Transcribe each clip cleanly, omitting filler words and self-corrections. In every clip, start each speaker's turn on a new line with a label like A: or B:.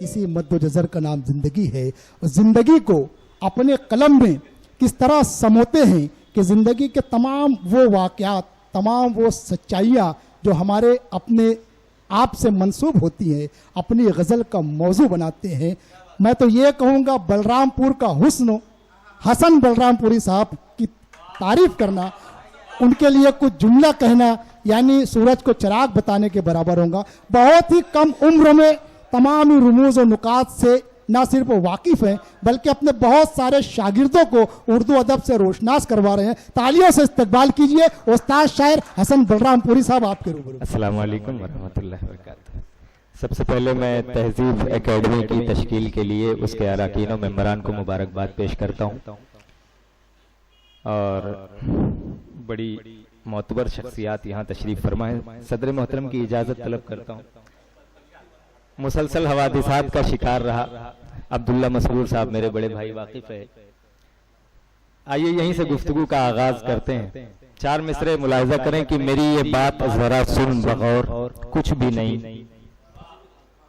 A: इसी मद्दोजर का नाम जिंदगी है। और जिंदगी को अपने कलम में किस तरह समोते हैं कि जिंदगी के तमाम वो वाक़यात, तमाम वो सच्चाइयाँ जो हमारे अपने आप से मंसूब होती हैं, अपनी गज़ल का मौजू बनाते हैं। मैं तो ये कहूँगा बलरामपुर का हुस्न, हसन बलरामपुरी साहब की तारीफ करना, उनके लिए कुछ जुमला कहना यानी सूरज को चिराग बताने के बराबर होगा। बहुत ही कम उम्र में तमाम ही रुमूज़ और नुकात से ना सिर्फ वो वाकिफ़ हैं बल्कि अपने बहुत सारे शागिर्दों को उर्दू अदब से रोशनास करवा रहे हैं। तालियों से इस्तकबाल कीजिए उस्ताद शायर हसन बलरामपुरी साहब आपके रूबरू।
B: अस्सलाम वालेकुम वरहमतुल्लाहि वबरकातुहू। सबसे पहले मैं तहज़ीब एकेडमी की तश्कील के लिए उसके अरकान और मेंबरान को मुबारकबाद पेश करता हूँ और बड़ी मोतबर शख्सियात यहाँ तशरीफ़ फरमा है। सदर मोहतरम की इजाज़त तलब करता हूँ। मुसलसल हवादिसात का शिकार रहा अब्दुल्ला मसरूर साहब मेरे बड़े भाई वाकिफ़ है। आइए यहीं से गुफ्तगू का आगाज करते हैं। चार मिसरे मुलाहिजा करें कि मेरी ये बात जरा सुन बगौर कुछ भी नहीं।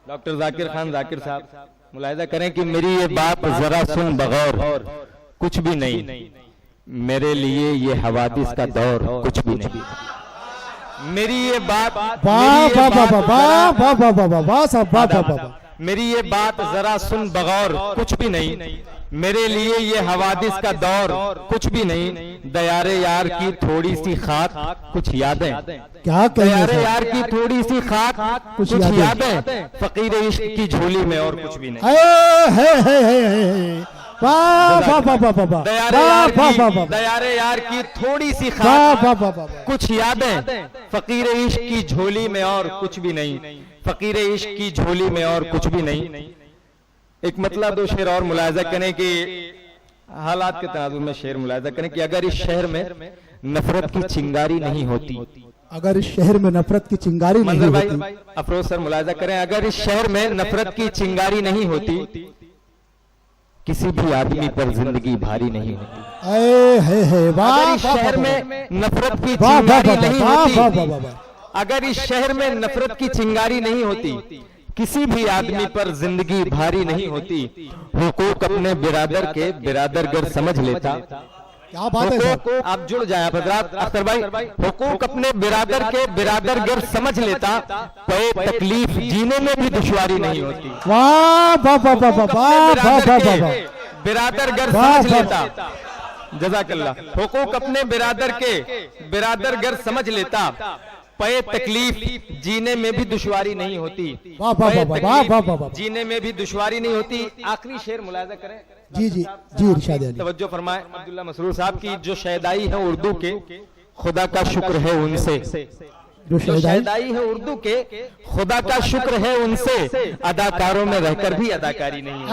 B: डॉक्टर जाकिर खान जाकिर साहब मुलाहिजा करें कि मेरी ये बात जरा सुन बगौर कुछ भी नहीं। मेरे लिए ये हवादिस का दौर कुछ भी नहीं। मेरी ये बात मेरी ये बात जरा सुन बगौर कुछ भी नहीं। मेरे लिए ये हवादिस का दौर कुछ भी नहीं। दयारे यार की थोड़ी सी खाक कुछ यादें,
A: क्या
B: दयारे यार की थोड़ी सी खाक कुछ यादें, फकीर इश्क की झोली में और कुछ भी नहीं। दयारे यार की थोड़ी सी खाक कुछ यादें, फकीर इश्क की झोली में और कुछ भी नहीं। फकीर इश्क की झोली में और कुछ भी नहीं। एक मतलब दो शेर और मुलाहिजा करें कि हालात के तनाजुर में शेर मुलाहिजा करें कि अगर इस शहर में नफरत की चिंगारी नहीं होती,
A: अगर इस शहर में नफरत की चिंगारी नहीं होती,
B: अफरोज सर मुलाहिजा करें, अगर इस शहर में नफरत की चिंगारी नहीं होती किसी भी आदमी पर जिंदगी भारी नहीं होती। अगर इस शहर में नफरत की चिंगारी नहीं होती, अगर इस शहर में नफरत की चिंगारी नहीं होती किसी भी आदमी पर जिंदगी भारी नहीं होती। हुकूक अपने बिरादर के बिरादरगर समझ लेता।
A: क्या बात है सर?
B: आप जुड़ जाए हजरात। अख्तर भाई, हुकूक अपने बिरादर के बिरादरगर समझ लेता, पे तकलीफ जीने में भी दुश्वारी नहीं होती।
A: वाह वाह वाह वाह वाह,
B: बिरादरगर समझ लेता। जज़ाकल्लाह। हुकूक अपने बिरादर के बिरादरगर समझ लेता, पे तकलीफ जीने में भी दुश्वारी नहीं होती। जीने में भी दुश्वारी नहीं होती। आखिरी शेर मुलाहिजा करें।
A: जी जी जी इरशाद अली।
B: तवज्जो फरमाए अब्दुल्ला मसरूर साहब की जो शहदाई है उर्दू के, खुदा का शुक्र है उनसे। जो शहदाई है उर्दू के, खुदा का शुक्र है उनसे। अदाकारों में रहकर भी अदाकारी नहीं है।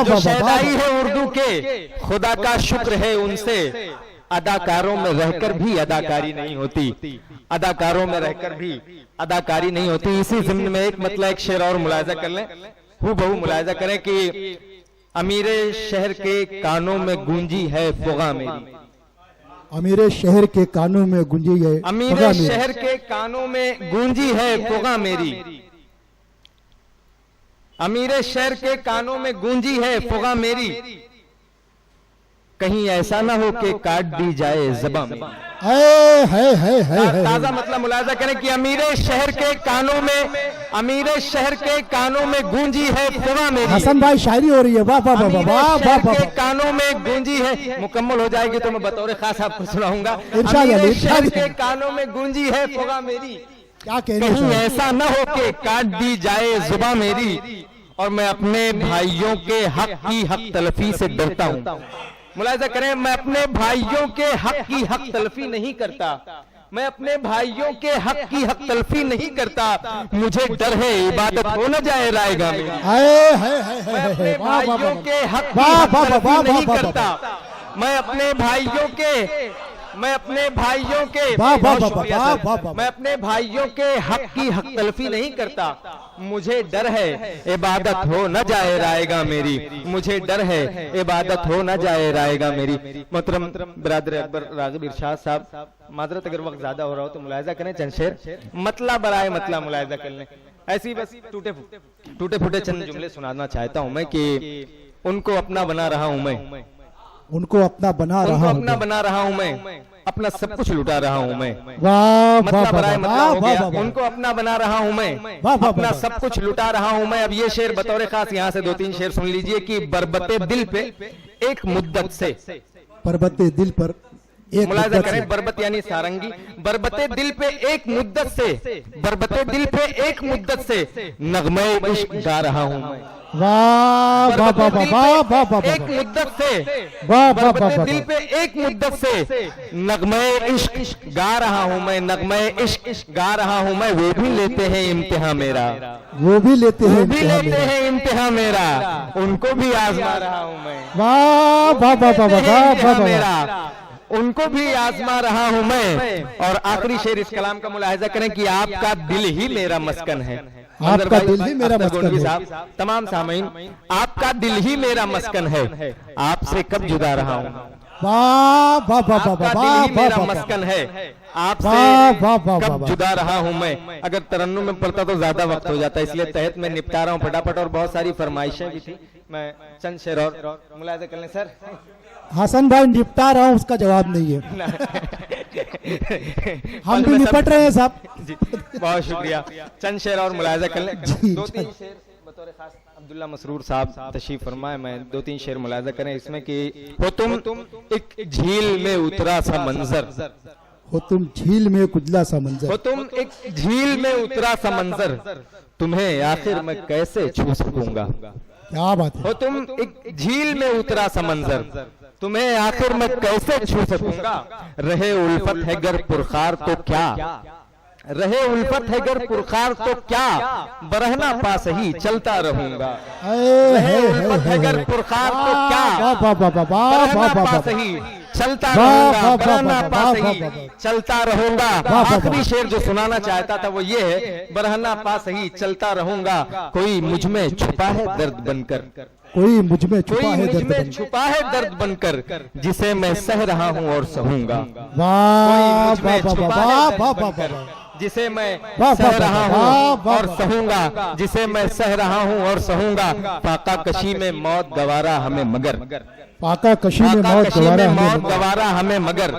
B: जो शहदाई है उर्दू के, खुदा का शुक्र है उनसे। अदाकारों में रहकर भी अदाकारी नहीं होती। अदाकारों में रहकर भी अदाकारी नहीं होती। इसी ज़िम्न में एक मतलब एक शेर और मुलाहिजा कर लें, हूबहू मुलाहिजा करें कि अमीरे शहर के कानों में गूंजी है फुगा मेरी।
A: अमीरे शहर के कानों में गूंजी है,
B: अमीरे शहर के कानों में गूंजी है फुगा मेरी। अमीरे शहर के कानों में गूंजी है फुगा मेरी। कहीं ऐसा ना हो कि काट दी जाए ज़बां में। ताजा मतलब मुलाहिजा करें कि अमीरे शहर के कानों में, अमीरे शहर के कानों में गूंजी है फुगा मेरी।
A: हसन भाई शायरी हो रही है। वाह वाह वाह वाह वाह वाह।
B: के कानों में गूंजी है, मुकम्मल हो जाएगी तो मैं बतौर खास आपको सुनाऊंगा।
A: इरशाद अली,
B: शहर के कानों में गूंजी है फुगा मेरी।
A: क्या कह रहे
B: कहीं
A: हैं?
B: ऐसा न हो कि काट दी जाए ज़ुबां मेरी। और मैं अपने भाइयों के हक की हक तलफी से डरता हूँ। मुलाहिजा करें, मैं अपने भाइयों के हक की हक तलफी नहीं करता। मैं अपने भाइयों के हक की हक तलफी नहीं करता। मुझे डर है इबादत हो न जाए रायगा में। मैं अपने भाइयों के हक की हक तलफी नहीं करता। मैं अपने भाइयों के मैं अपने भाइयों के
A: वाह, वाह,
B: बहुत
A: वाह,
B: शुक्रिया
A: वाह,
B: सर।
A: वाह, वाह।
B: मैं अपने भाइयों के हक की हक तलफी नहीं करता, मुझे डर है इबादत हो न जाए रायगा मेरी, मुझे डर है इबादत हो न जाए रायगा मेरी। मोहतरम बिरादर अकबर रागिब इरशाद साहब, माजरत अगर वक्त ज्यादा हो रहा हो तो मुलाहिजा करें, चंद शेर मतला बराए मतला मुलाहिजा कर लें। ऐसी बस टूटे फूटे चंद जुमले सुनाना चाहता हूं मैं कि उनको अपना बना रहा हूं मैं,
A: उनको अपना बना
B: उनको
A: रहा
B: अपना
A: हूँ।
B: बना रहा हूं मैं, अपना सब कुछ लुटा रहा हूं मैं।
A: वाह
B: मतलब
A: वाह
B: बराए
A: वाह
B: मतलब
A: वाह
B: हो गया,
A: वाह वाह।
B: उनको अपना बना रहा हूं मैं,
A: वाह, वाह,
B: अपना
A: वाह।
B: सब कुछ लुटा रहा हूं मैं। अब ये शेर बतौर खास यहाँ से 2-3 शेर सुन लीजिए कि बरबते दिल पे एक मुद्दत से,
A: पर्वते दिल पर एक
B: मुलाहिजा
A: मुद्दत
B: करें,
A: से।
B: बरबत यानी सारंगी, बरबते दिल पे एक मुद्दत से, बरबते दिल पे एक मुद्दत से नगमे इश्क गा रहा हूं मैं।
A: वाह वाह वाह
B: बरबते दिल
A: वाह
B: पे
A: वाह वाह
B: एक मुद्दत से,
A: वाह वाह वाह
B: बरबते
A: वाह
B: दिल पे एक मुद्दत से नगमे इश्क गा रहा हूं मैं, नगमे इश्क गा रहा हूं मैं। वो भी लेते हैं इम्तिहान मेरा,
A: वो भी लेते हैं
B: वो भी
A: इम्तिहान
B: लेते
A: मेरा।
B: हैं इम्तिहान मेरा, उनको भी आजमा रहा हूं मैं।
A: वाह वाह वाह वाह वाह वाह वाह वाह।
B: मेरा उनको भी आजमा रहा हूं मैं। और आखिरी शेर इस कलाम का मुलाहिजा करें कि आपका दिल ही मेरा मस्कन है।
A: आपका दिल ही मेरा
B: अख्तर
A: मस्कन
B: गोंडवी
A: है।
B: साहब, तमाम सामीन, आपका दिल ही मेरा मस्कन है, आपसे कब जुदा रहा हूं।
A: वाह वाह वाह वाह
B: आपका
A: वाह
B: दिल ही
A: वाह
B: मेरा
A: वाह वाह।
B: मस्कन है,
A: वाह,
B: आपसे
A: वाह, वाह,
B: कब
A: वाह।
B: जुदा रहा हूं मैं। अगर तरन्नुम में पढ़ता तो ज्यादा वक्त हो जाता है, इसलिए तहत में निपटा रहा हूं फटाफट। और बहुत सारी फरमाइशें भी थी, मैं चंद शेर और मुलाहिजा कर लें सर।
A: हसन भाई निपटा रहा हूँ, उसका जवाब नहीं है। हम भी निपट रहे हैं साहब।
B: जी, बहुत शुक्रिया। चंद शेर और मुलाहिजा कर लें।
A: जी,
B: 2-3 शेर बतौर खास अब्दुल्ला मसरूर साहब तशरीफ फरमाए, मैं 2-3 शेर मुलाहिजा करें इसमें कि हो तुम एक झील में उतरा सा मंजर,
A: हो तुम झील में कुजला सा
B: हो
A: मंजर,
B: तुम एक झील में उतरा सा मंजर, तुम्हें आखिर मैं कैसे छू सकूंगा।
A: क्या बात है।
B: हो तुम एक झील में उतरा सा मंजर, तुम्हें आखिर मैं कैसे छू सकूंगा। रहे उल्फत है गर पुरखार तो क्या, रहे उल्फत है गर पुरखार तो क्या, बरहना पास ही चलता रहूंगा। रहे उल्फत है गर पुरखार तो क्या,
A: वाह वाह वाह वाह वाह
B: बरहना
A: वाह वाह
B: पास
A: वाह।
B: ही चलता
A: वाह,
B: रहूंगा,
A: वाह,
B: बरहना
A: वाह,
B: पास
A: वाह,
B: ही
A: वाह, वाह।
B: चलता रहूंगा।
A: वाह,
B: आखिरी
A: वाह।
B: शेर जो सुनाना चाहता था वो ये है, बरहना पास ही चलता रहूंगा। कोई मुझ में छुपा है दर्द बनकर,
A: कोई मुझ में छुपा
B: कोई
A: है
B: मुझ
A: दर्द
B: में
A: बनकर।
B: छुपा है दर्द बनकर, जिसे मैं सह रहा हूं और सहूंगा।
A: वाह
B: मुझ में
A: वाह वाह
B: छुपा
A: वाह
B: है
A: वाह
B: दर्द
A: वाह
B: बनकर,
A: वाह।
B: जिसे मैं
A: वाह,
B: सह
A: वाह,
B: रहा
A: वाह,
B: हूं
A: वाह,
B: और
A: वाह।
B: सहूंगा, जिसे मैं सह रहा हूं और सहूंगा। फाका कशी में मौत गवारा हमें मगर,
A: पाका कशी में
B: फाका
A: मौत
B: कशी
A: गवारा
B: में मौत
A: हमें।
B: गवारा हमें मगर,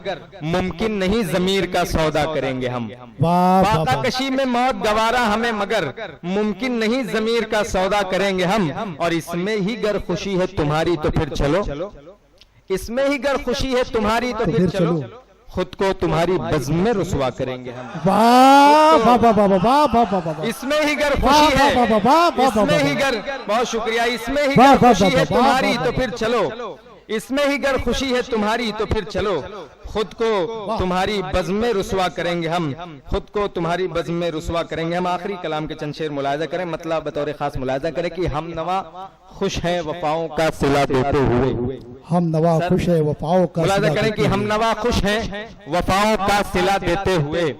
B: मुमकिन नहीं जमीर का सौदा करेंगे हम।
A: वाह वाह
B: फाका
A: वाह।
B: कशी में मौत गवारा हमें मगर, मुमकिन नहीं जमीर का सौदा करेंगे हम। और इसमें ही गर खुशी है तुम्हारी तो फिर चलो, इसमें ही गर खुशी है तुम्हारी तो फिर चलो, खुद को तुम्हारी बज़्म में रुसवा करेंगे हम।
A: वाह वाह वाह वाह वाह वाह वाह वाह।
B: इसमें ही गर
A: वाह,
B: खुशी है,
A: वाह, वाह, वाह, वाह, वाह,
B: इसमें
A: वाह।
B: ही गर, बहुत शुक्रिया, इसमें ही
A: वाह,
B: गर
A: वाह,
B: खुशी
A: वाह,
B: है
A: वाह,
B: तुम्हारी
A: वाह,
B: तो
A: वाह।
B: फिर चलो, इसमें ही गर खुशी है तुम्हारी तो फिर चलो, खुद को तुम्हारी बज़्म में रुसवा करेंगे हम, खुद को तुम्हारी बज़्म में रुसवा करेंगे हम। आखिरी कलाम के चंद शेर मुलाहिजा करें, मतलब बतौर खास मुलाहिजा करें कि हम नवा खुश हैं वफाओं का सिला देते हुए।
A: हम नवा खुश है वफाओं का
B: मुलाहिजा
A: सिला
B: करें कि
A: देते
B: हम नवा खुश हैं वफाओं का सिला देते हुए,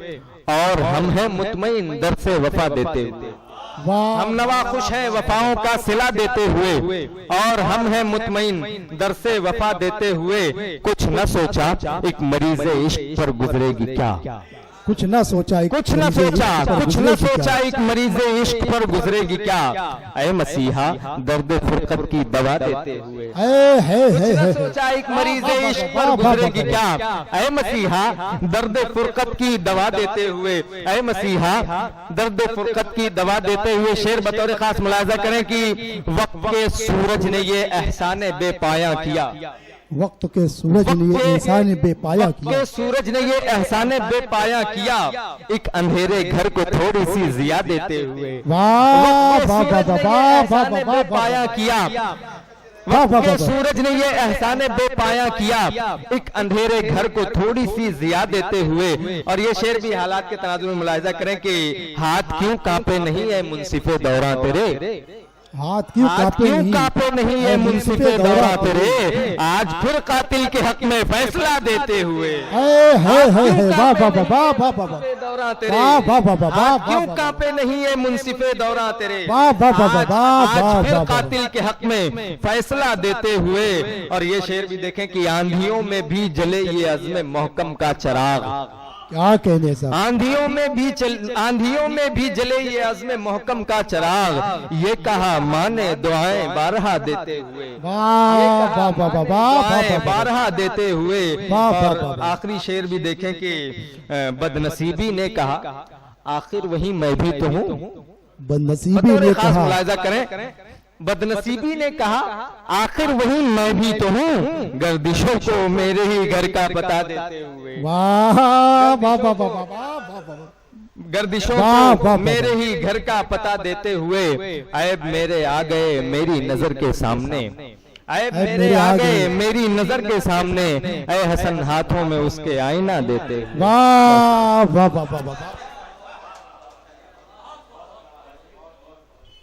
B: और हम हैं मुतमईन दर से वफा देते हुए।
A: वाह
B: हम नवा खुश हैं वफाओं का सिला देते हुए, और हम हैं मुतमईन दर से वफा देते हुए। कुछ न सोचा एक मरीज़ इश्क पर गुजरेगी क्या,
A: कुछ ना सोचा एक
B: कुछ न
A: मरीज़े
B: सोचा,
A: इश्क पर
B: कुछ न
A: गुजरेगी क्या।
B: सोचा एक मरीज़ इश्क पर गुजरेगी क्या। ऐ मसीहा दर्द फुरकत की दवा देते हुए,
A: है
B: कुछ न सोचा एक मरीज़ इश्क पर गुजरेगी क्या। ऐ मसीहा दर्द फुरकत की दवा देते हुए, ऐ मसीहा दर्द फुरकत की दवा देते हुए। शेर बतौर खास मुलाहिजा करें कि वक्त के सूरज ने ये एहसान बेपाया किया,
A: वक्त के सूरज ने ये इंसान बेपाया
B: वक्त
A: किया।
B: के सूरज ने ये एहसान बेपाया किया, एक अंधेरे घर को थोड़ी सी जिया देते हुए।
A: वाह वाह वाह वाह वाह वाह वाह वाह
B: पाया किया,
A: वाह, वाह,
B: वक्त के
A: वाह।
B: सूरज ने ये एहसान बेपाया किया, एक अंधेरे घर को थोड़ी सी जिया देते हुए। और ये शेर भी हालात के तनाजुर में मुलाहिजा करें कि हाथ क्यों कांपे नहीं है मुंसिफे दौरां तेरे,
A: हाथ क्यों
C: आज
A: कांपे
C: क्यों
A: नहीं,
C: कांपे नहीं ये मुंसिफे दौरा तेरे, आज फिर कातिल के हक में फैसला देते हुए।
A: है वाह वाह वाह वाह वाह वाह वाह
C: दौरा तेरे,
A: वाह वाह वाह वाह वाह
C: आज क्यों
A: वाह
C: कांपे नहीं ये मुंसिफे दौरा तेरे,
A: वाह वाह वाह वाह वाह
C: आज
A: वाह
C: फिर
A: वाह वाह।
C: कातिल के हक में फैसला देते हुए। और ये शेर भी देखें कि आंधियों में भी जले ये अज़्म मोहकम का चिराग,
A: क्या कहने साहब,
C: आंधियों में भी जले ये अज़्म मोहकम का चिराग, ये कहा माने दुआएं बारहा देते हुए,
A: वाह वाह वाह वाह वाह वाह
C: दुआएं
A: वाह।
C: बारहा देते हुए।
A: वाह, वाह,
C: और
A: वाह, वाह।
C: आखिरी शेर भी देखें कि बदनसीबी ने कहा आखिर वही मैं भी तो हूँ।
A: बदनसीबी
C: बतौर
A: ने
C: खास
A: कहा,
C: मुलाहिजा करें, बदनसीबी ने कहा आखिर वही मैं भी तो हूँ, गर्दिशों को मेरे ही घर का पता देते हुए,
A: वाह वाह वाह वाह वाह वाह वाह।
C: गर्दिशों
A: वाह, वाह,
C: को
A: वाह,
C: मेरे ही घर का पता देते हुए। ऐब मेरे आ गए मेरी नजर के सामने, ऐब मेरे आ गए मेरी नजर के सामने, ऐ हसन हाथों में उसके आईना देते हुए।
A: वाह वाह वाह वाह वाह।